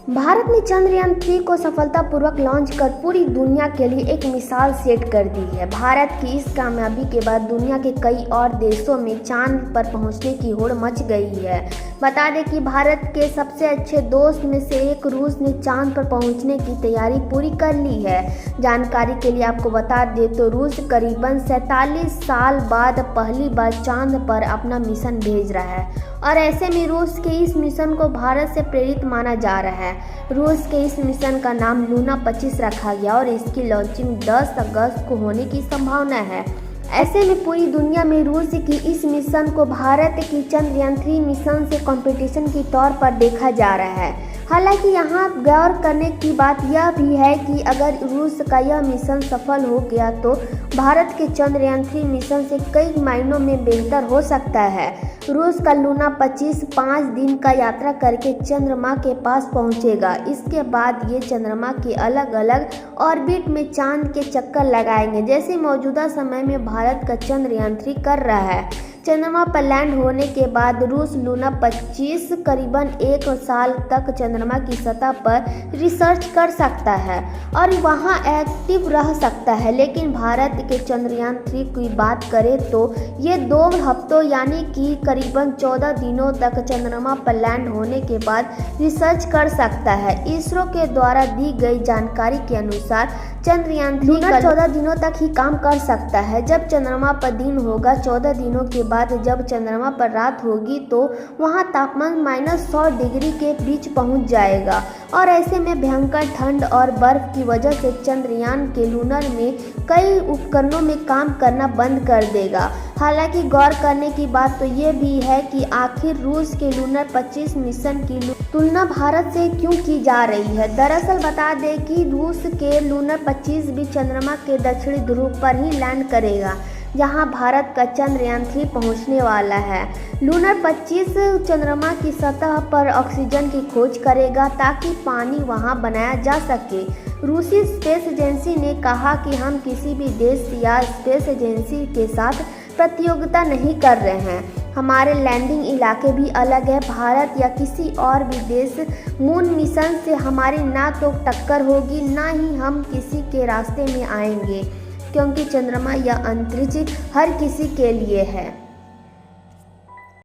भारत ने चंद्रयान-3 को सफलतापूर्वक लॉन्च कर पूरी दुनिया के लिए एक मिसाल सेट कर दी है। भारत की इस कामयाबी के बाद दुनिया के कई और देशों में चांद पर पहुंचने की होड़ मच गई है। बता दें कि भारत के सबसे अच्छे दोस्त में से एक रूस ने चांद पर पहुंचने की तैयारी पूरी कर ली है। जानकारी के लिए आपको बता दें तो रूस करीबन 47 साल बाद पहली बार चांद पर अपना मिशन भेज रहा है और ऐसे में रूस के इस मिशन को भारत से प्रेरित माना जा रहा है। रूस के इस मिशन का नाम लूना 25 रखा गया और इसकी लॉन्चिंग 10 अगस्त को होने की संभावना है। ऐसे में पूरी दुनिया में रूस की इस मिशन को भारत की चंद्रयान-3 मिशन से कंपटीशन के तौर पर देखा जा रहा है। हालांकि यहाँ गौर करने की बात यह भी है कि अगर रूस का यह मिशन सफल हो गया तो भारत के चंद्रयान-3 मिशन से कई मायनों में बेहतर हो सकता है। रूस का लूना 25 5 दिन का यात्रा करके चंद्रमा के पास पहुंचेगा। इसके बाद ये चंद्रमा के अलग अलग ऑर्बिट में चांद के चक्कर लगाएंगे, जैसे मौजूदा समय में भारत का चंद्रयान-3 कर रहा है। चंद्रमा पर लैंड होने के बाद रूस लूना 25 करीबन 1 साल तक चंद्रमा की सतह पर रिसर्च कर सकता है और वहां एक्टिव रह सकता है। लेकिन भारत के चंद्रयान-3 की बात करें तो ये 2 हफ्तों यानी कि करीबन 14 दिनों तक चंद्रमा पर लैंड होने के बाद रिसर्च कर सकता है। इसरो के द्वारा दी गई जानकारी के अनुसार चंद्रयान-3 14 दिनों तक ही काम कर सकता है। जब चंद्रमा पर दिन होगा 14 दिनों के बाद जब चंद्रमा पर रात होगी तो वहां तापमान -100 डिग्री के बीच पहुंच जाएगा और ऐसे में भयंकर ठंड और बर्फ की वजह से चंद्रयान के लूनर में कई उपकरणों में काम करना बंद कर देगा। हालांकि गौर करने की बात तो ये भी है कि आखिर रूस के लूनर 25 मिशन की तुलना भारत से क्यों की जा रही है। दरअसल बता दें कि रूस के लूनर 25 भी चंद्रमा के दक्षिणी ध्रुव पर ही लैंड करेगा, जहां भारत का चंद्रयान-3 पहुंचने वाला है। लूनर 25 चंद्रमा की सतह पर ऑक्सीजन की खोज करेगा ताकि पानी वहां बनाया जा सके। रूसी स्पेस एजेंसी ने कहा कि हम किसी भी देश या स्पेस एजेंसी के साथ प्रतियोगिता नहीं कर रहे हैं। हमारे लैंडिंग इलाके भी अलग है। भारत या किसी और भी देश मून मिशन से हमारी ना तो टक्कर होगी, ना ही हम किसी के रास्ते में आएंगे, क्योंकि चंद्रमा या अंतरिक्ष हर किसी के लिए है।